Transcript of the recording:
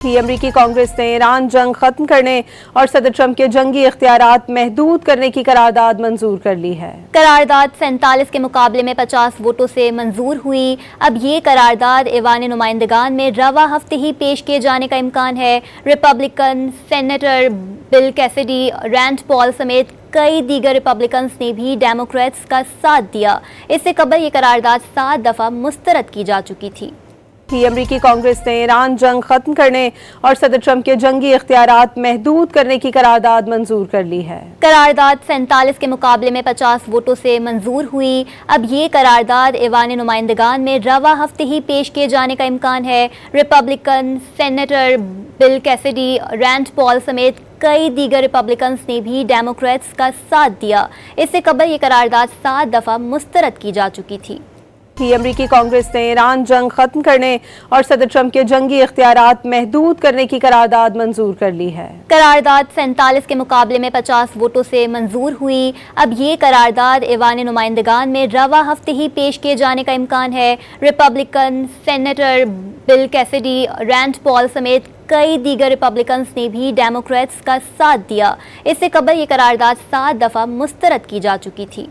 امریکی کانگریس نے ایران جنگ ختم کرنے اور صدر ٹرمپ کے جنگی اختیارات محدود کرنے کی قرارداد منظور کر لی ہے۔ قرارداد 47 کے مقابلے میں 50 ووٹوں سے منظور ہوئی۔ اب یہ قرارداد ایوان نمائندگان میں رواں ہفتے ہی پیش کیے جانے کا امکان ہے۔ ریپبلکن سینیٹر بل کیسیڈی، رینڈ پال سمیت کئی دیگر ریپبلکنز نے بھی ڈیموکریٹس کا ساتھ دیا۔ اس سے قبل یہ قرارداد 7 دفعہ مسترد کی جا چکی تھی۔ امریکی کانگریس نے ایران جنگ ختم کرنے اور صدر ٹرمپ کے جنگی اختیارات محدود کرنے کی قرارداد منظور کر لی ہے۔ قرارداد 47 کے مقابلے میں 50 ووٹوں سے منظور ہوئی۔ اب یہ قرارداد ایوان نمائندگان میں رواں ہفتے ہی پیش کیے جانے کا امکان ہے۔ ریپبلکن سینیٹر بل کیسیڈی، رینڈ پال سمیت کئی دیگر ریپبلکنز نے بھی ڈیموکریٹس کا ساتھ دیا۔ اس سے قبل یہ قرارداد 7 دفعہ مسترد کی جا چکی تھی۔ امریکی کانگریس نے ایران جنگ ختم کرنے اور صدر ٹرمپ کے جنگی اختیارات محدود کرنے کی قرارداد منظور کر لی ہے۔ قرارداد 47 کے مقابلے میں 50 ووٹوں سے منظور ہوئی۔ اب یہ قرارداد ایوان نمائندگان میں رواں ہفتے ہی پیش کیے جانے کا امکان ہے۔ ریپبلکن سینیٹر بل کیسیڈی، رینڈ پال سمیت کئی دیگر ریپبلکنز نے بھی ڈیموکریٹس کا ساتھ دیا۔ اس سے قبل یہ قرارداد 7 دفعہ مسترد کی جا چکی تھی۔